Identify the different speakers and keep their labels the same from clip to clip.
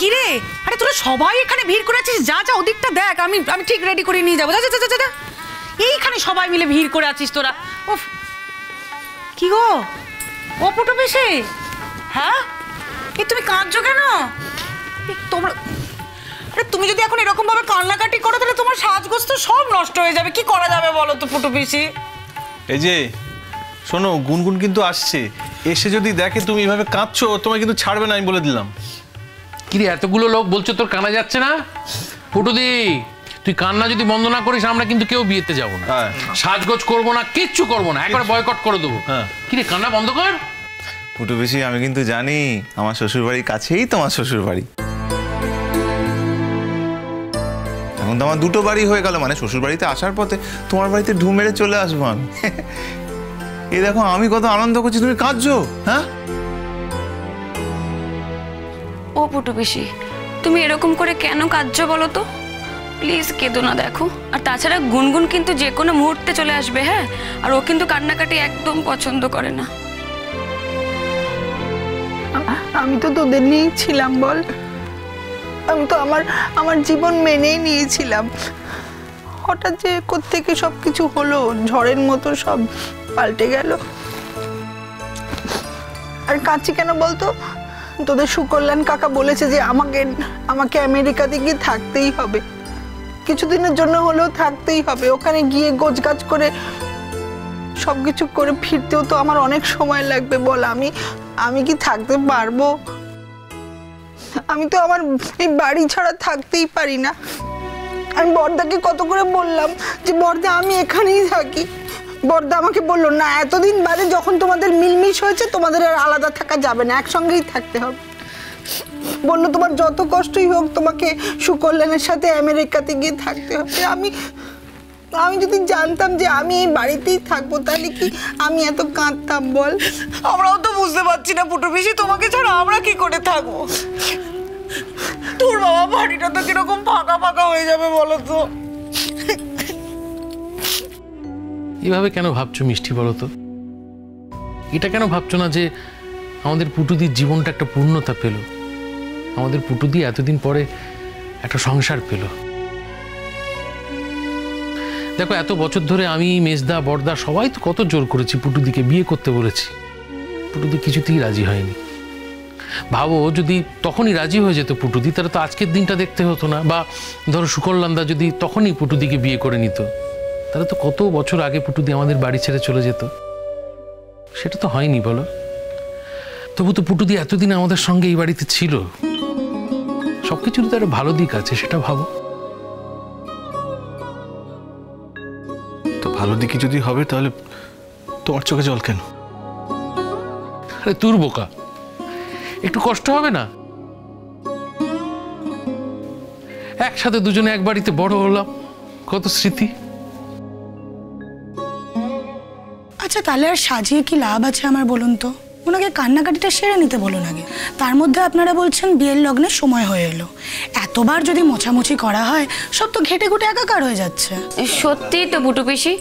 Speaker 1: কি রে? আরে তোরা সবাই এখানে ভিড় করেছিস, যা যা ওদিকটা দেখ, আমি আমি ঠিক রেডি করে নিয়ে যাবো। যা যা যা যা। এইখানে সবাই মিলে ভিড় করে আছিস তোরা। ও কি গো, ও পুটু পিসি, হ্যাঁ এই তুমি কাঁদছো কেন? তোমরা, আরে তুমি যদি এখন এরকম ভাবে কান্নাকাটি করো তাহলে তোমার সাজগোজ তো সব নষ্ট হয়ে যাবে। কি করা যাবে বলো তো পুটু পিসি?
Speaker 2: এই যে শোনো, গুনগুন কিন্তু আসছে, এসে যদি দেখে তুমি এইভাবে কাঁদছো তোমায় কিন্তু ছাড়বে না, আমি বলে দিলাম।
Speaker 3: কিরে এতগুলো লোক বলছো তোর কানা যাচ্ছে না? ফুটুদি তুই কান্না যদি বন্ধ না করিস আমরা কিন্তু কেউ বিয়েতে যাবো না, সাজগোজ করবো না, কিচ্ছু করবো না, একবার বয়কট করে দেবো। কিরে কান্না বন্ধ কর।
Speaker 4: ফুটু পিসি আমি কিন্তু জানি আমার শ্বশুর বাড়ির কাছেই তোমার শ্বশুর বাড়ি। এখন তো আমার দুটো বাড়ি হয়ে গেল, মানে শ্বশুর বাড়িতে আসার পথে তোমার বাড়িতে ঢু মেরে চলে আসবো আমি। এই দেখো আমি কত আনন্দ করছি, তুমি কাঁদছো। হ্যাঁ
Speaker 5: ও পুটু পিসি, তুমি এরকম করে কেন কাঁদছো বলো তো? প্লিজ কেঁদো না। দেখো, আর তাছাড়া গুনগুন কিন্তু যে কোনো মুহূর্তে চলে আসবে। হ্যাঁ, আর ও কিন্তু কান্নাকাটি একদম পছন্দ করে না।
Speaker 6: আমি তো তোদের নিয়েই ছিলাম বল, আমি তো আমার জীবন মেনেই নিয়েছিলাম। হঠাৎ যে কোত্থেকে সব কিছু হলো, ঝড়ের মতো সব পাল্টে গেল। আর কাঁদছি কেন বলতো? তোদের সুকল্যাণ কাকা বলেছে যে আমাকে আমেরিকাতে গিয়ে থাকতেই হবে, কিছুদিনের জন্য হলেও থাকতেই হবে। ওখানে গিয়ে গোছগাছ করে সবকিছু করে ফিরতেও তো আমার অনেক সময় লাগবে। বল আমি কি থাকতে পারবো? আমি তো আমার এই বাড়ি ছাড়া থাকতেই পারি না। আমি বড়দাকে কত করে বললাম যে বড়দা আমি এখানেই থাকি, বড়দা আমাকে বললো না, এতদিন বাদে যখন তোমাদের মিলমিশ হয়েছে তোমাদের আর আলাদা থাকা যাবে না, একসঙ্গেই থাকতে হবে। বললো তোমার যত কষ্টই হোক তোমাকে সুকল্যাণের সাথে আমেরিকাতে গিয়ে থাকতে হবে। আমি যদি জানতাম যে আমি এই বাড়িতেই থাকবো তাহলে কি আমি এত কাঁদতাম বল?
Speaker 1: আমরাও তো বুঝতে পারছি না পুটু পিসি, তোমাকে ছাড়া আমরা কি করে থাকবো? তোর বাবা বাড়িটা তো কিরকম ফাঁকা ফাঁকা হয়ে যাবে বলো তো।
Speaker 3: এভাবে কেন ভাবছো মিষ্টি বলো তো? এটা কেন ভাবছো না যে আমাদের পুটুদির জীবনটা একটা পূর্ণতা পেল, আমাদের পুটুদি এতদিন পরে একটা সংসার পেল? দেখো এত বছর ধরে আমি, মেজদা, বড়দা সবাই তো কত জোর করেছি, পুটুদিকে বিয়ে করতে বলেছি, পুটুদি কিছুতেই রাজি হয়নি। ভাবো যদি তখনই রাজি হয়ে যেত পুটুদি তাহলে তো আজকের দিনটা দেখতে হতো না, বা ধরো সুকল্যাণদা যদি তখনই পুটুদিকে বিয়ে করে নিত তাহলে তো কত বছর আগে পুটুদি আমাদের বাড়ি ছেড়ে চলে যেত। সেটা তো হয়নি বলো। তবু তো পুটুদি এতদিন আমাদের সঙ্গে এই বাড়িতে ছিল, সবকিছুর তো একটা ভালো দিক আছে, সেটা ভাবো।
Speaker 2: তো ভালো দিকে যদি হবে তাহলে তোমার চোখে জল কেন?
Speaker 3: আরে তোর বোকা, একটু কষ্ট হবে না? একসাথে দুজনে এক বাড়িতে বড় হলাম, কত স্মৃতি।
Speaker 7: আচ্ছা তাহলে আর সাজিয়ে কি লাভ আছে আমার বলুন তো? ওনাকে কান্নাকাটিটা সেরে নিতে বলুন আগে। তার মধ্যে আপনারা বলছেন বিয়ের লগ্নের সময় হয়ে এলো, এতবার যদি মোছামুছি করা হয় সব তো ঘেটে ঘুটে একাকার হয়ে যাচ্ছে।
Speaker 5: সত্যি তো পুটু পিসি,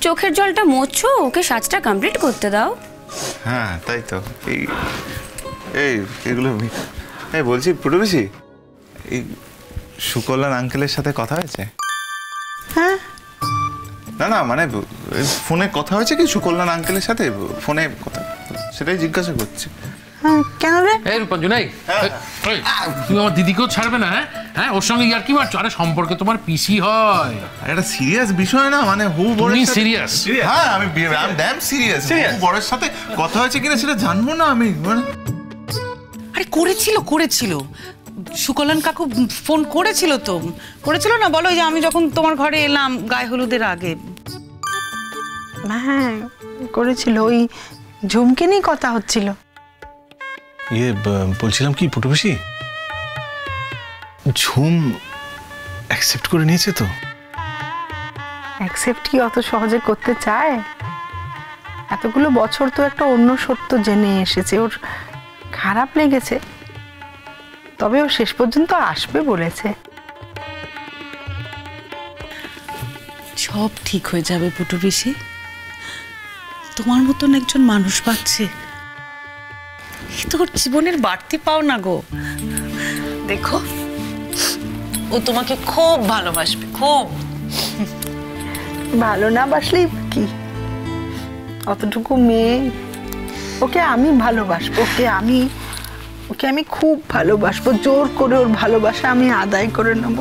Speaker 5: চোখের জলটা মোছো, ওকে সাজটা কমপ্লিট করতে দাও।
Speaker 4: হ্যাঁ তাই তো। এগুলো বলছি ফুটু পিসি, এই সুকল্যাণ আঙ্কেলের সাথে কথা হয়েছে?
Speaker 6: হ্যাঁ
Speaker 4: না মানে ফোনে কথা হয়েছে কি সুকল্যাণ আঙ্কেলের সাথে? ফোনে কথা, সেটাই জিজ্ঞাসা করছি।
Speaker 6: কেন রে?
Speaker 3: এই রূপাঞ্জন, তুমি আমার দিদিকেও ছাড়বে না? হ্যাঁ ওর সঙ্গে ইয়ার কি মারছো? আরে সম্পর্কে তোমার পিসি হয়,
Speaker 4: একটা সিরিয়াস বিষয় না, মানে হু বড়
Speaker 3: সিরিয়াস।
Speaker 4: হ্যাঁ আমি ড্যাম সিরিয়াস। বড়ের সাথে কথা হয়েছে কিনা সেটা জানবো না আমি।
Speaker 1: আরে করেছিল সুকল্যাণ কাকু ফোন করেছিল না বলো, যে আমি যখন তোমার ঘরে এলাম গায়ে হলুদের আগে।
Speaker 6: হ্যাঁ করেছিল, ওই ঝুমকে নিয়ে কথা হচ্ছিল।
Speaker 2: বলছিলাম কি পুটু পিসি, ঝুম অ্যাকসেপ্ট করে নিয়েছে তো?
Speaker 6: অ্যাকসেপ্ট কি অত সহজে করতে চায়? এতগুলো বছর তো একটা অন্য সত্য জেনে এসেছে, ওর খারাপ লেগেছে, তবে ও শেষ পর্যন্ত আসবে বলেছে।
Speaker 1: সব ঠিক হয়ে যাবে পুটু পিসি, তোমার মতন একজন মানুষ পাচ্ছে, তোর জীবনের বাড়তি পাও না গো। দেখো, ও তোমাকে খুব ভালোবাসবে, খুব।
Speaker 6: ভালো না বাসলেই কি, অতটুকু মেয়ে, ওকে আমি ভালোবাসবো, ওকে আমি খুব ভালোবাসবো, জোর করে ওর ভালোবাসা আমি আদায় করে নেব।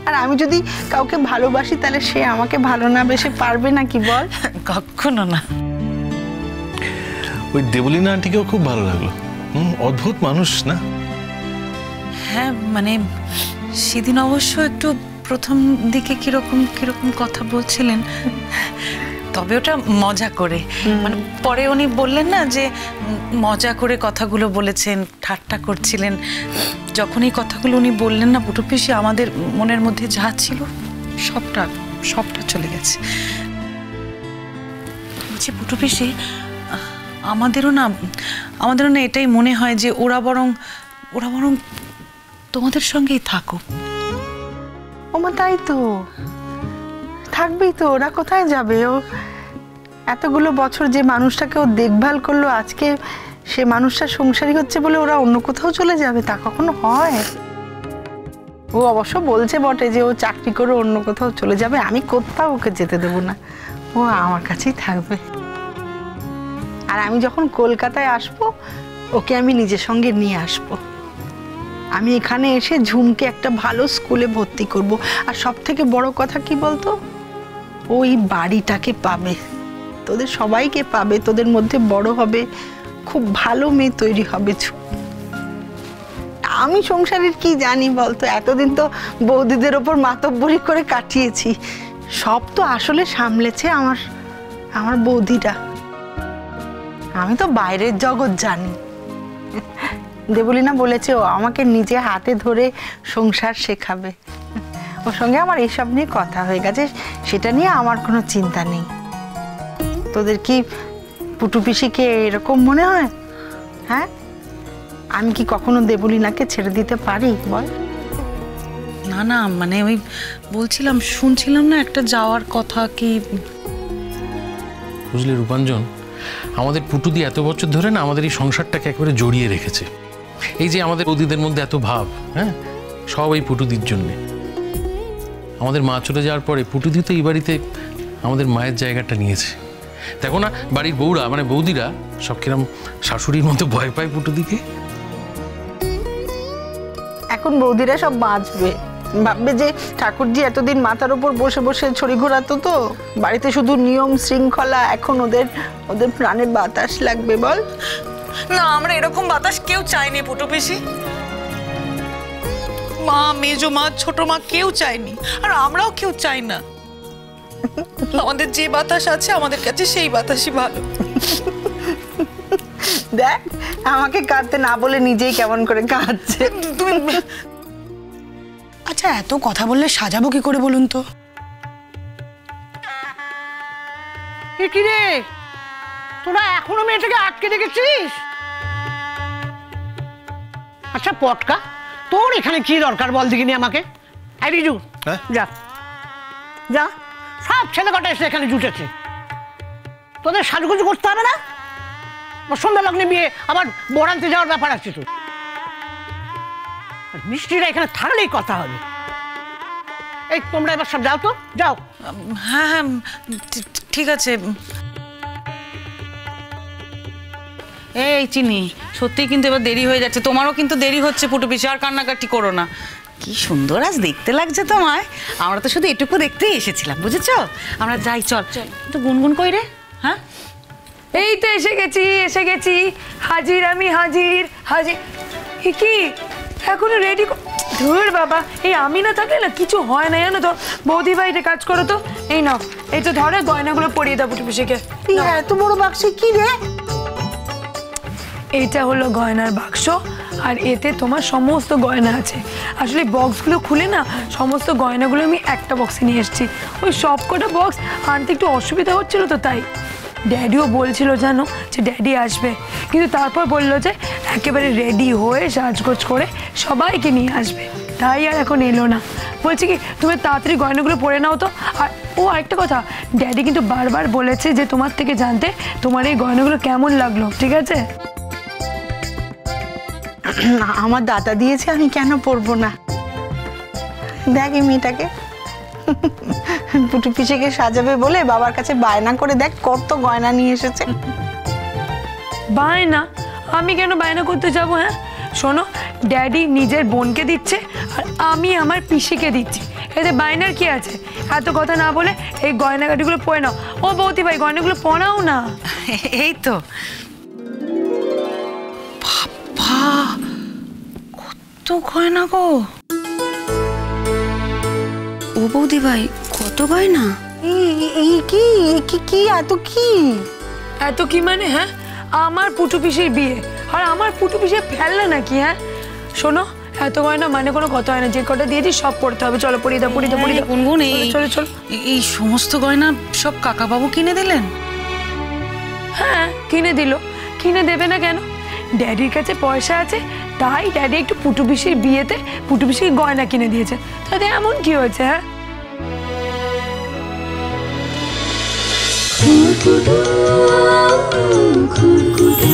Speaker 6: আর আমি যদি কাউকে ভালোবাসি তাহলে সে আমাকে ভালো না বেশে পারবে না কি বল?
Speaker 1: কখনো না।
Speaker 2: ওই দেবলীনা আন্টিকেও খুব ভালো লাগলো। অদ্ভুত মানুষ না?
Speaker 1: হ্যাঁ, মানে সেদিন অবশ্য একটু প্রথম দিকে কিরকম কথা বলছিলেন, তবে ওটা মজা করে। মানে পরে উনি বললেন না যে মজা করে কথাগুলো বলেছেন, ঠাট্টা করছিলেন। যখন এই কথাগুলো উনি বললেন না পুটু পিসি, আমাদের মনের মধ্যে যা ছিল সবটা চলে গেছে। বলছি পুটু পিসি, আমাদেরও না এটাই মনে হয় যে ওরা বরং তোমাদের সঙ্গেই থাকুক।
Speaker 6: ওমা তাই তো, থাকবেই তো, ওরা কোথায় যাবে? ও এতগুলো বছর যে মানুষটাকে ও দেখভাল করলো, আজকে সে মানুষটা সংসারী হচ্ছে বলে ওরা অন্য কোথাও চলে যাবে? তা কখনো হয়? ও অবশ্য বলছে বটে যে ও চাকরি করে অন্য কোথাও চলে যাবে, আমি কোথাও ওকে যেতে দেবো না, ও আমার কাছেই থাকবে। আর আমি যখন কলকাতায় আসবো, ওকে আমি নিজের সঙ্গে নিয়ে আসবো। আমি এখানে এসে ঝুমকে একটা ভালো স্কুলে ভর্তি করব। আর সব থেকে বড় কথা কি বলতো, ওই বাড়িটাকে পাবে, তোদের সবাইকে পাবে, তোদের মধ্যে বড় হবে, খুব ভালো মেয়ে তৈরি হবে। আমি সংসারের কি জানি বলতো, এতদিন তো বৌদিদের ওপর মাতব্বরি করে কাটিয়েছি, সব তো আসলে সামলেছে আমার বৌদিরা। আমি তো বাইরের জগৎ জানি। দেবলীনা বলেছে ও আমাকে নিজে হাতে ধরে সংসার শেখাবে। ওর সঙ্গে আমার এইসব নিয়ে কথা হয়ে গেছে, সেটা নিয়ে আমার কোনো চিন্তা নেই। তোদের কি পুটু পিসিকে এরকম মনে হয়? হ্যাঁ, আমি কি কখনো দেবলীনাকে ছেড়ে দিতে পারি বল?
Speaker 1: না, মানে ওই বলছিলাম, শুনছিলাম না একটা যাওয়ার কথা কি।
Speaker 3: বুঝলি রূপাঞ্জন, আমাদের পুটুদি এত বছর ধরে না আমাদের এই সংসারটাকে একেবারে জড়িয়ে রেখেছে। এই যে আমাদের বৌদিদের মধ্যে এত ভাব, হ্যাঁ, সব এই পুটুদির জন্যে। আমাদের মা চলে যাওয়ার পরে পুটুদি তো এই বাড়িতে আমাদের মায়ের জায়গাটা নিয়েছে। দেখো না বাড়ির বউরা, মানে বৌদিরা সব কিরম শাশুড়ির মতো ভয় পায় পুটুদিকে।
Speaker 6: এখন বৌদিরা সব বাঁচবে, ভাববে যে ঠাকুরজি এতদিন মাথার উপর বসে বসে ছড়ি ঘোরাতো, তো বাড়িতে শুধু নিয়ম শৃঙ্খলা, এখন ওদের প্রাণে বাতাস লাগবে বল?
Speaker 1: না, আমরা এরকম বাতাস কেউ চাইনি পুটু পিসি। মা, মেজো মা, ছোট মা কেউ চাইনি, আর আমরাও কেউ চাই না। আমাদের যে বাতাস আছে আমাদের কাছে সেই বাতাসই ভালো।
Speaker 6: দেখ, আমাকে কাঁদতে না বলে নিজেই কেমন করে কাঁদছে।
Speaker 7: আচ্ছা, এত কথা বললে সাজাবো কি করে বলুন তো?
Speaker 8: কি রে, তোরা এখনো মেয়েটাকে আটকে রেখেছিস? আচ্ছা পটকা, তোর এখানে কি দরকার বল দেখিনি আমাকে? এই বিজু, যা যা, সব ছেলে কটা এসে এখানে জুটেছে, তোদের সাজুগুজু করতে হবে না? সন্ধ্যা লগ্নে বিয়ে, আবার বরানতে যাওয়ার ব্যাপার আছে তো। মিষ্টিরা এখানে থাকলেই কথা হবে। এই তোমরা এবার সব যাও তো, যাও।
Speaker 1: হ্যাঁ, ঠিক আছে। এই চিনি, সত্যি কিন্তু এবার দেরি হয়ে যাচ্ছে, তোমারও কিন্তু দেরি হচ্ছে পুটু পিসি, আর কান্নাকাটি করো না। কি সুন্দর আজ দেখতে লাগছে তোমায়, আমরা তো শুধু এটুকু দেখতেই এসেছিলাম, বুঝেছো? আমরা যাই, চল তো। গুনগুন কই রে? হ্যাঁ,
Speaker 9: এই তো এসে গেছি, হাজির, আমি হাজির। কি এখনো রেডি? ধুর বাবা, এই আমি না থাকলে না কিছু হয় না, জানো তো। বৌদি ভাইটা কাজ করো তো। এই নাও, এই তো ধরে গয়নাগুলো পরিয়ে দাও পুটু পিসিকে।
Speaker 6: এত বড় বাক্সে কি রে?
Speaker 9: এইটা হলো গয়নার বাক্স, আর এতে তোমার সমস্ত গয়না আছে। আসলে বক্সগুলো খুলে না সমস্ত গয়নাগুলো আমি একটা বক্সে নিয়ে এসেছি। ওই সব কটা বক্স আনতে একটু অসুবিধা হচ্ছিল তো, তাই। ড্যাডিও বলছিল জানো যে ড্যাডি আসবে, কিন্তু তারপর বললো যে একেবারে রেডি হয়ে সাজগোজ করে সবাইকে নিয়ে আসবে, তাই আর এখন এলো না। বলছি কি, তুমি তাড়াতাড়ি গয়নাগুলো পরে নাও তো। আর ও আরেকটা কথা, ড্যাডি কিন্তু বারবার বলেছে যে তোমার থেকে জানতে তোমার এই গয়নাগুলো কেমন লাগলো, ঠিক আছে?
Speaker 6: আমার দাদা দিয়েছে, আমি কেন পরবো না? দেখ এই মেয়েটাকে, পুটু পিসিকে সাজাবে বলে বাবার কাছে বায়না করে দেখ কত গয়না নিয়ে এসেছে।
Speaker 9: বায়না? আমি কেন বায়না করতে যাবো? হ্যাঁ শোনো, ড্যাডি নিজের বোনকে দিচ্ছে আর আমি আমার পিসিকে দিচ্ছি, এতে বায়নার কি আছে? এত কথা না বলে এই গয়নাগাটিগুলো পরে নাও। ও বৌদি ভাই, গয়নাগুলো পরাও না।
Speaker 1: এই তো বাবা, কত গয়না গো।
Speaker 5: ও বৌদি ভাই, কত গয়না?
Speaker 6: এই কি কি কি এত কি?
Speaker 9: এত কি মানে? হ্যাঁ, আমার পুটু পিসির বিয়ে আর আমার পুটু পিসির ফেললে নাকি? হ্যাঁ শোনো, এত গয়না মানে কোনো কথা হয় না, যে কটা দিয়েছি সব পড়তে হবে। চলো পড়িয়ে দাও, পড়িয়ে দাও, পড়িয়ে দাও।
Speaker 1: গুনগুন,
Speaker 9: চলো চলো।
Speaker 1: এই সমস্ত গয়না সব কাকাবাবু কিনে দিলেন?
Speaker 9: হ্যাঁ কিনে দিল, কিনে দেবে না কেন? ড্যাডির কাছে পয়সা আছে, তাই ড্যাডি একটু পুটু পিসির বিয়েতে পুটু পিসির গয়না কিনে দিয়েছে। তাতে এমন কি হয়েছে? হ্যাঁ
Speaker 10: খুরকুটু খুরকুটু